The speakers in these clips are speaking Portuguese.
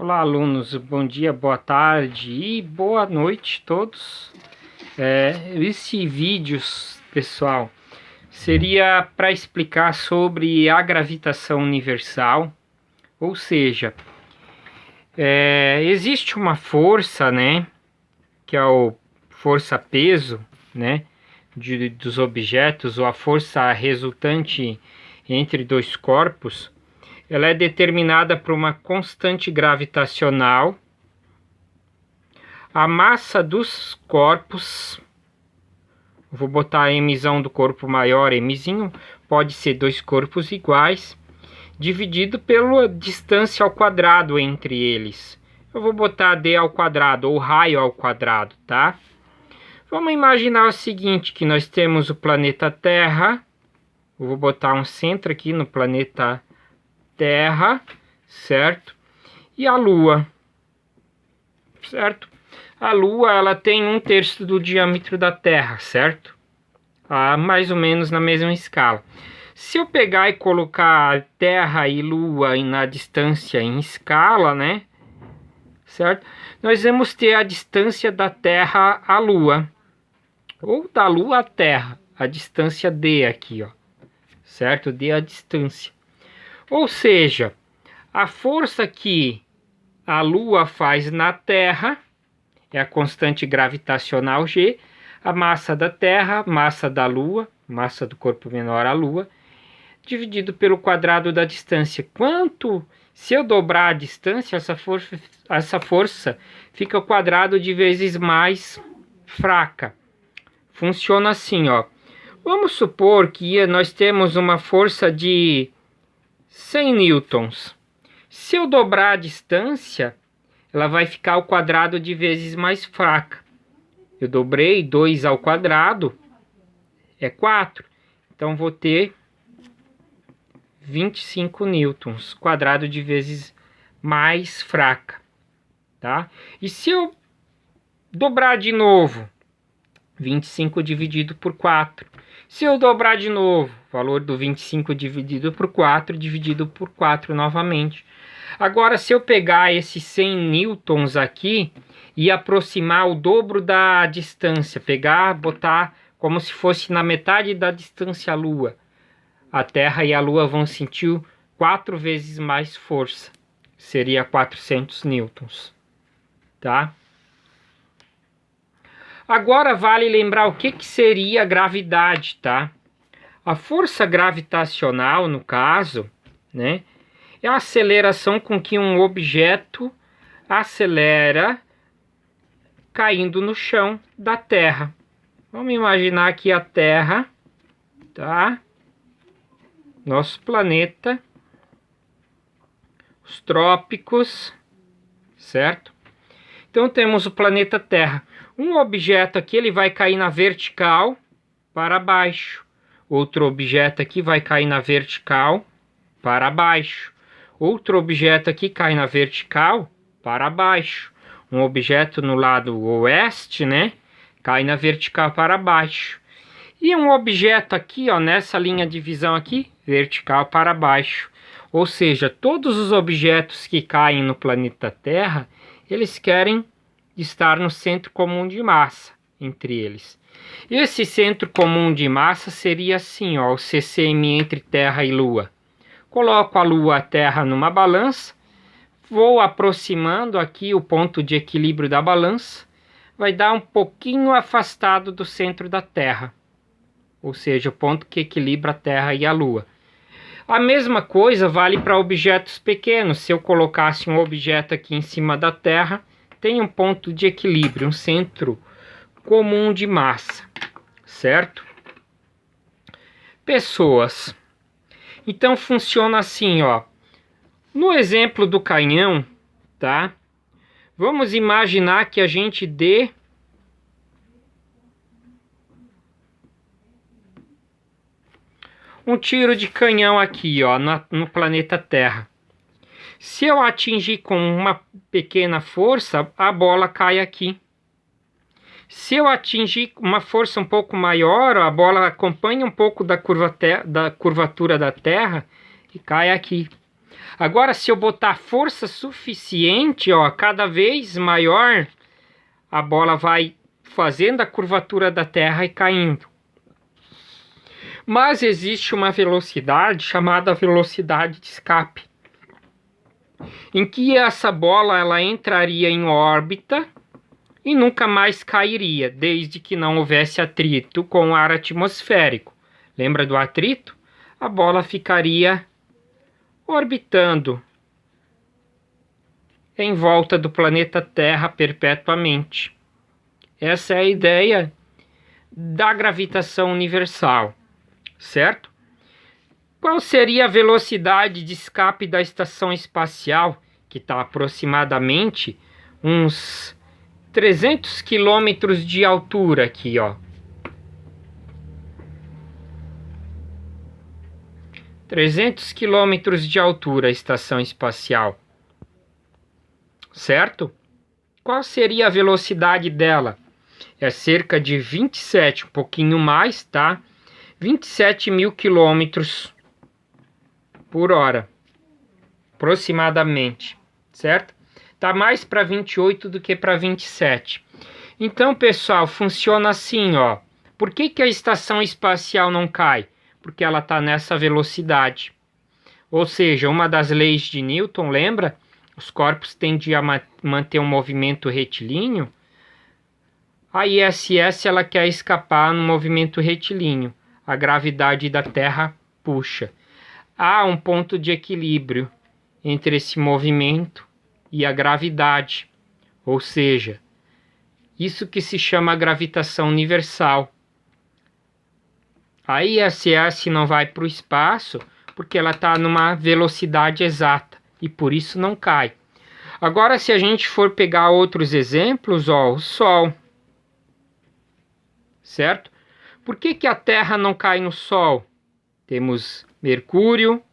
Olá, alunos, bom dia, boa tarde e boa noite a todos. Esse vídeo, pessoal, seria para explicar sobre a gravitação universal, ou seja, existe uma força, né, que é o força-peso, né, dos objetos, ou a força resultante entre dois corpos. Ela é determinada por uma constante gravitacional. A massa dos corpos, vou botar a mzão do corpo maior, mzinho, pode ser dois corpos iguais, dividido pela distância ao quadrado entre eles. Eu vou botar d ao quadrado, ou raio ao quadrado, tá? Vamos imaginar o seguinte, que nós temos o planeta Terra. Eu vou botar um centro aqui no planeta Terra, certo? E a Lua, certo? A Lua, ela tem 1/3 do diâmetro da Terra, certo? Mais ou menos na mesma escala. Se eu pegar e colocar Terra e Lua na distância em escala, né? Certo? Nós vamos ter a distância da Terra à Lua, ou da Lua à Terra, a distância d aqui, ó. Certo? D é a distância. Ou seja, a força que a Lua faz na Terra é a constante gravitacional G, a massa da Terra, massa da Lua, massa do corpo menor à Lua, dividido pelo quadrado da distância. Se eu dobrar a distância, essa força fica o quadrado de vezes mais fraca. Funciona assim, ó. Vamos supor que nós temos uma força de 100 newtons. Se eu dobrar a distância, ela vai ficar ao quadrado de vezes mais fraca. Eu dobrei 2 ao quadrado, é 4. Então, vou ter 25 newtons, quadrado de vezes mais fraca, tá? E se eu dobrar de novo, 25 dividido por 4. Se eu dobrar de novo, o valor do 25 dividido por 4, dividido por 4 novamente. Agora, se eu pegar esses 100 newtons aqui e aproximar o dobro da distância, botar como se fosse na metade da distância à Lua, a Terra e a Lua vão sentir 4 vezes mais força, seria 400 newtons, tá? Agora vale lembrar o que seria a gravidade, tá? A força gravitacional, no caso, né, é a aceleração com que um objeto acelera caindo no chão da Terra. Vamos imaginar aqui a Terra, tá? Nosso planeta, os trópicos, certo? Então temos o planeta Terra. Um objeto aqui, ele vai cair na vertical para baixo. Outro objeto aqui vai cair na vertical para baixo. Outro objeto aqui cai na vertical para baixo. Um objeto no lado oeste, né, cai na vertical para baixo. E um objeto aqui, ó, nessa linha de visão aqui, vertical para baixo. Ou seja, todos os objetos que caem no planeta Terra, eles querem estar no centro comum de massa entre eles. Esse centro comum de massa seria assim, ó, o CCM entre Terra e Lua. Coloco a Lua e a Terra numa balança, vou aproximando aqui o ponto de equilíbrio da balança, vai dar um pouquinho afastado do centro da Terra, ou seja, o ponto que equilibra a Terra e a Lua. A mesma coisa vale para objetos pequenos. Se eu colocasse um objeto aqui em cima da Terra, tem um ponto de equilíbrio, um centro comum de massa, certo? Pessoas. Então funciona assim, ó. No exemplo do canhão, tá? Vamos imaginar que a gente dê um tiro de canhão aqui, ó, no planeta Terra. Se eu atingir com uma pequena força, a bola cai aqui. Se eu atingir uma força um pouco maior, a bola acompanha um pouco da curvatura da Terra e cai aqui. Agora, se eu botar força suficiente, ó, cada vez maior, a bola vai fazendo a curvatura da Terra e caindo. Mas existe uma velocidade chamada velocidade de escape, em que essa bola ela entraria em órbita e nunca mais cairia, desde que não houvesse atrito com o ar atmosférico. Lembra do atrito? A bola ficaria orbitando em volta do planeta Terra perpetuamente. Essa é a ideia da gravitação universal, certo? Qual seria a velocidade de escape da estação espacial, que está aproximadamente uns 300 quilômetros de altura aqui, ó. 300 quilômetros de altura a estação espacial, certo? Qual seria a velocidade dela? É cerca de 27, um pouquinho mais, tá? 27 mil quilômetros por hora, aproximadamente, certo? Tá mais para 28 do que para 27. Então, pessoal, funciona assim, ó. Por que que a estação espacial não cai? Porque ela está nessa velocidade. Ou seja, uma das leis de Newton, lembra? Os corpos tendem a manter um movimento retilíneo. A ISS ela quer escapar no movimento retilíneo. A gravidade da Terra puxa. Há um ponto de equilíbrio entre esse movimento e a gravidade. Ou seja, isso que se chama gravitação universal. A ISS não vai para o espaço porque ela está numa velocidade exata e por isso não cai. Agora, se a gente for pegar outros exemplos, ó, o Sol, certo? Por que que a Terra não cai no Sol? Temos Mercúrio,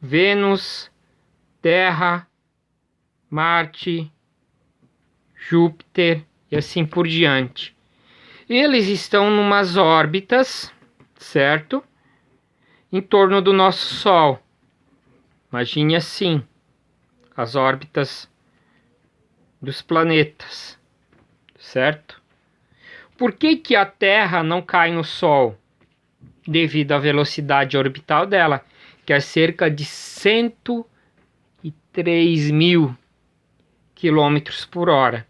Vênus, Terra, Marte, Júpiter e assim por diante. Eles estão numas órbitas, certo? Em torno do nosso Sol. Imagine assim, as órbitas dos planetas, certo? Por que que a Terra não cai no Sol? Devido à velocidade orbital dela, que é cerca de 103 mil quilômetros por hora.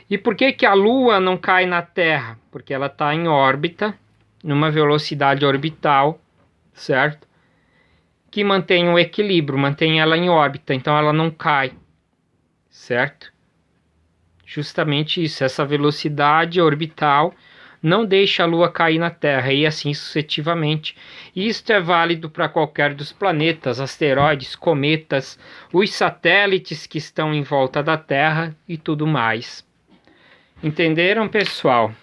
E por que que a Lua não cai na Terra? Porque ela está em órbita, numa velocidade orbital, certo? Que mantém o equilíbrio, mantém ela em órbita, então ela não cai, certo? Justamente isso, essa velocidade orbital não deixa a Lua cair na Terra e assim sucessivamente. Isto é válido para qualquer dos planetas, asteroides, cometas, os satélites que estão em volta da Terra e tudo mais. Entenderam, pessoal?